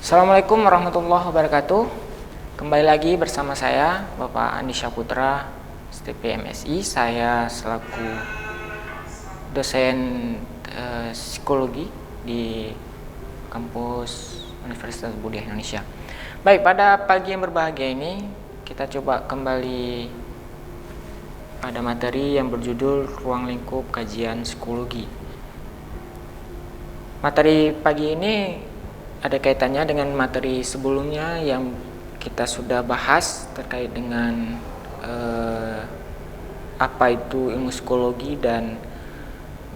Assalamualaikum warahmatullahi wabarakatuh. Kembali lagi bersama saya Bapak Andi Syaputra, STP MSI. Saya selaku dosen psikologi di kampus Universitas Budaya Indonesia. Baik, pada pagi yang berbahagia ini kita coba kembali pada materi yang berjudul Ruang Lingkup Kajian Psikologi. Materi pagi ini ada kaitannya dengan materi sebelumnya yang kita sudah bahas terkait dengan apa itu ilmu psikologi dan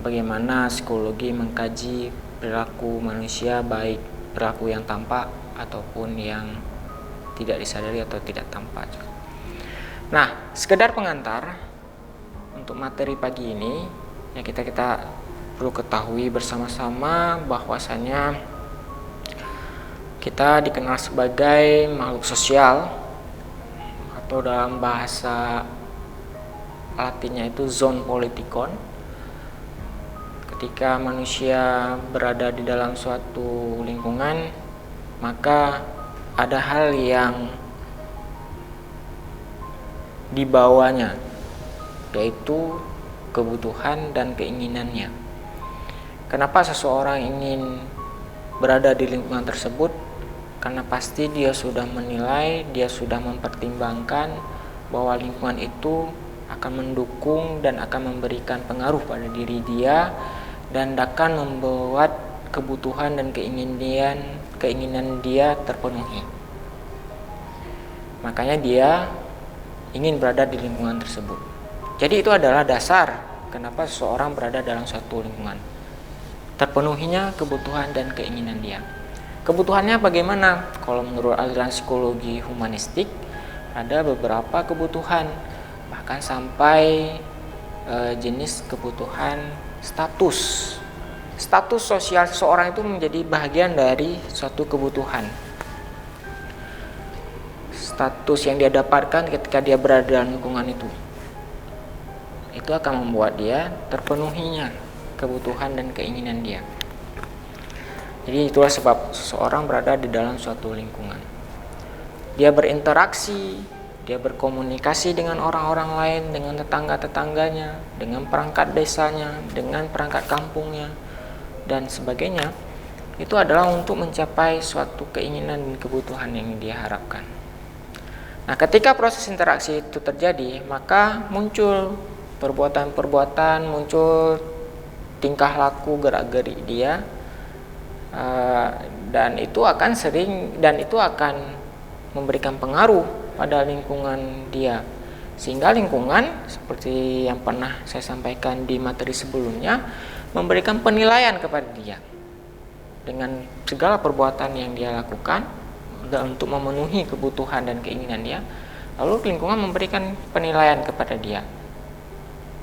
bagaimana psikologi mengkaji perilaku manusia, baik perilaku yang tampak ataupun yang tidak disadari atau tidak tampak. Nah, sekedar pengantar untuk materi pagi ini ya kita perlu ketahui bersama-sama bahwasanya kita dikenal sebagai makhluk sosial, atau dalam bahasa Latinnya itu zoon politikon. Ketika manusia berada di dalam suatu lingkungan, maka ada hal yang dibawanya, yaitu kebutuhan dan keinginannya. Kenapa seseorang ingin berada di lingkungan tersebut? Karena pasti dia sudah menilai, dia sudah mempertimbangkan bahwa lingkungan itu akan mendukung dan akan memberikan pengaruh pada diri dia dan akan membuat kebutuhan dan keinginan dia terpenuhi. Makanya dia ingin berada di lingkungan tersebut. Jadi itu adalah dasar kenapa seseorang berada dalam suatu lingkungan. Terpenuhinya kebutuhan dan keinginan dia. Kebutuhannya bagaimana? Kalau menurut aliran psikologi humanistik ada beberapa kebutuhan, bahkan sampai jenis kebutuhan status. Status sosial seseorang itu menjadi bagian dari suatu kebutuhan. Status yang dia dapatkan ketika dia berada dalam lingkungan itu akan membuat dia terpenuhinya kebutuhan dan keinginan dia. Jadi itulah sebab seseorang berada di dalam suatu lingkungan. Dia berinteraksi, dia berkomunikasi dengan orang-orang lain, dengan tetangga-tetangganya, dengan perangkat desanya, dengan perangkat kampungnya, dan sebagainya. Itu adalah untuk mencapai suatu keinginan dan kebutuhan yang dia harapkan. Nah, ketika proses interaksi itu terjadi, maka muncul perbuatan-perbuatan, muncul tingkah laku, gerak-gerik dia, dan itu akan memberikan pengaruh pada lingkungan dia, sehingga lingkungan seperti yang pernah saya sampaikan di materi sebelumnya memberikan penilaian kepada dia dengan segala perbuatan yang dia lakukan dan untuk memenuhi kebutuhan dan keinginan dia. Lalu lingkungan memberikan penilaian kepada dia.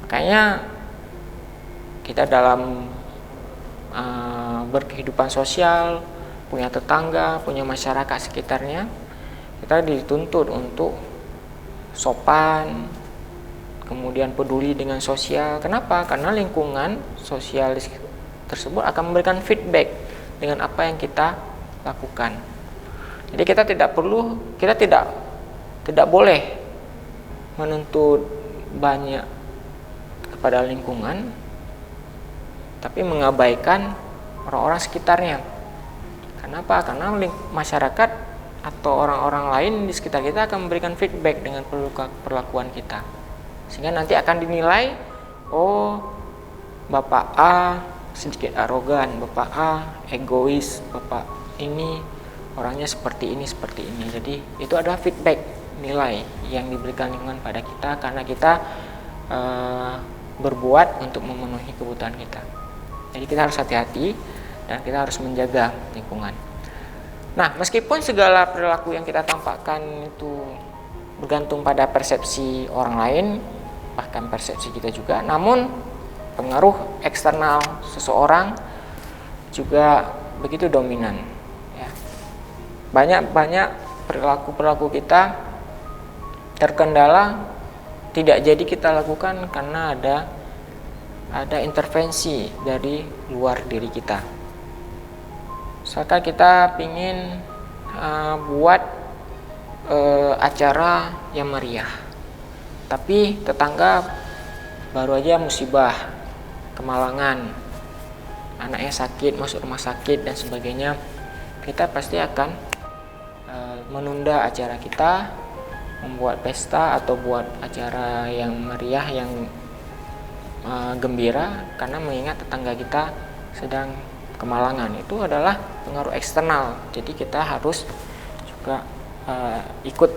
Makanya kita dalam berkehidupan sosial, punya tetangga, punya masyarakat sekitarnya, kita dituntut untuk sopan, kemudian peduli dengan sosial. Kenapa? Karena lingkungan sosial tersebut akan memberikan feedback dengan apa yang kita lakukan. Jadi kita tidak boleh menuntut banyak kepada lingkungan, tapi mengabaikan orang-orang sekitarnya. Kenapa? Karena masyarakat atau orang-orang lain di sekitar kita akan memberikan feedback dengan perlakuan kita, sehingga nanti akan dinilai, oh, Bapak A sedikit arogan, Bapak A egois, Bapak ini orangnya seperti ini. Jadi itu adalah feedback, nilai yang diberikan lingkungan pada kita karena kita berbuat untuk memenuhi kebutuhan kita. Jadi kita harus hati-hati dan kita harus menjaga lingkungan. Nah, meskipun segala perilaku yang kita tampakkan itu bergantung pada persepsi orang lain, bahkan persepsi kita juga, namun pengaruh eksternal seseorang juga begitu dominan. Ya. Banyak perilaku kita terkendala tidak jadi kita lakukan karena ada intervensi dari luar diri kita. Misalkan kita ingin buat acara yang meriah, tapi tetangga baru aja musibah, kemalangan, anaknya sakit, masuk rumah sakit dan sebagainya, kita pasti akan menunda acara kita, membuat pesta atau buat acara yang meriah, yang gembira, karena mengingat tetangga kita sedang kemalangan. Itu adalah pengaruh eksternal, jadi kita harus juga ikut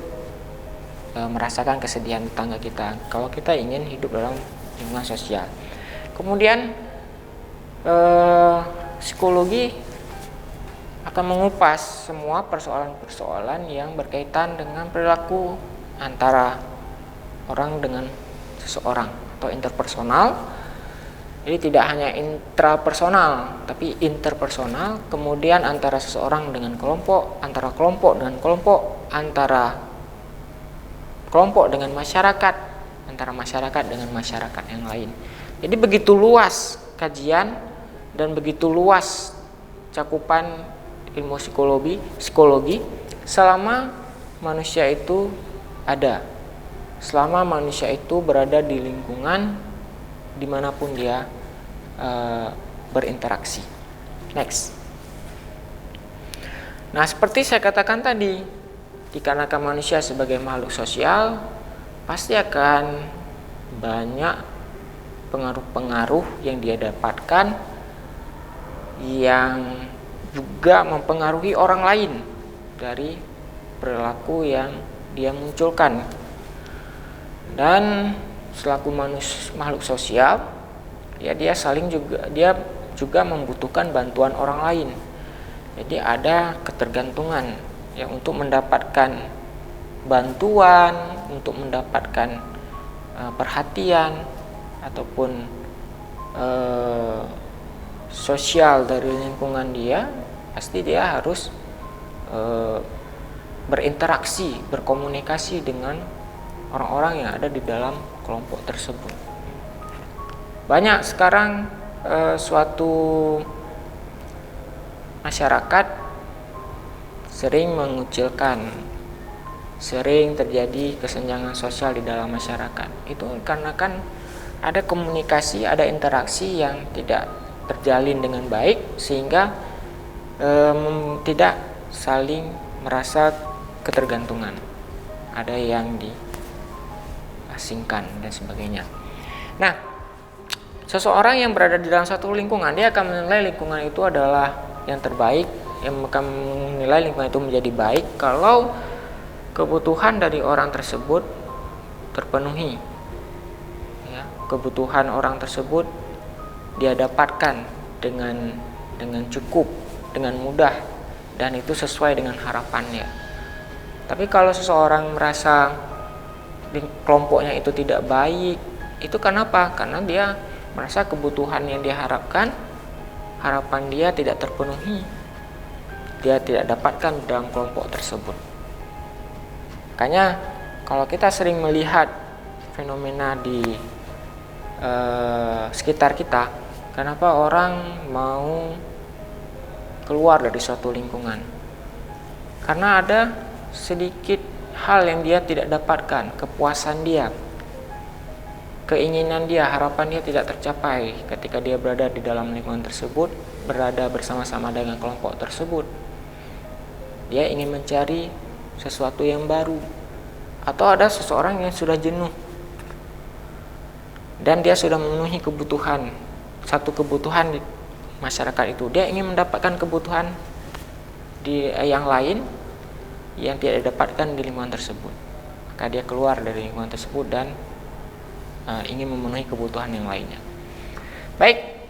merasakan kesedihan tetangga kita kalau kita ingin hidup dalam lingkungan sosial. Kemudian psikologi akan mengupas semua persoalan-persoalan yang berkaitan dengan perilaku antara orang dengan seseorang atau interpersonal. Jadi tidak hanya intrapersonal, tapi interpersonal, kemudian antara seseorang dengan kelompok, antara kelompok dengan kelompok, antara kelompok dengan masyarakat, antara masyarakat dengan masyarakat yang lain. Jadi begitu luas kajian dan begitu luas cakupan ilmu psikologi selama manusia itu ada, selama manusia itu berada di lingkungan dimanapun dia berinteraksi. Next. Nah, seperti saya katakan tadi, dikarenakan manusia sebagai makhluk sosial, pasti akan banyak pengaruh-pengaruh yang dia dapatkan yang juga mempengaruhi orang lain dari perilaku yang dia munculkan. Dan selaku makhluk sosial, ya dia juga membutuhkan bantuan orang lain. Jadi ada ketergantungan ya untuk mendapatkan bantuan, untuk mendapatkan perhatian ataupun sosial dari lingkungan dia, pasti dia harus berinteraksi, berkomunikasi dengan orang-orang yang ada di dalam kelompok tersebut. Banyak sekarang suatu masyarakat sering mengucilkan, sering terjadi kesenjangan sosial di dalam masyarakat. Itu karena kan ada komunikasi, ada interaksi yang tidak terjalin dengan baik, sehingga tidak saling merasa ketergantungan. Ada yang diasingkan dan sebagainya. Nah, seseorang yang berada di dalam satu lingkungan, dia akan menilai lingkungan itu adalah yang terbaik, yang akan menilai lingkungan itu menjadi baik kalau kebutuhan dari orang tersebut terpenuhi. Ya, kebutuhan orang tersebut dia dapatkan dengan cukup, dengan mudah, dan itu sesuai dengan harapannya. Tapi kalau seseorang merasa di kelompoknya itu tidak baik, itu kenapa? Karena dia merasa kebutuhan yang dia harapkan, harapan dia tidak terpenuhi, dia tidak dapatkan dalam kelompok tersebut. Makanya kalau kita sering melihat fenomena di sekitar kita, kenapa orang mau keluar dari suatu lingkungan? Karena ada sedikit hal yang dia tidak dapatkan, kepuasan dia, keinginan dia, harapan dia tidak tercapai ketika dia berada di dalam lingkungan tersebut, berada bersama-sama dengan kelompok tersebut. Dia ingin mencari sesuatu yang baru, atau ada seseorang yang sudah jenuh dan dia sudah memenuhi kebutuhan, satu kebutuhan di masyarakat itu, dia ingin mendapatkan kebutuhan di yang lain yang tidak didapatkan di lingkungan tersebut, maka dia keluar dari lingkungan tersebut dan ingin memenuhi kebutuhan yang lainnya. Baik,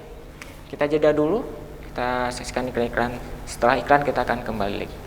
kita jeda dulu, kita saksikan iklan. Setelah iklan kita akan kembali lagi.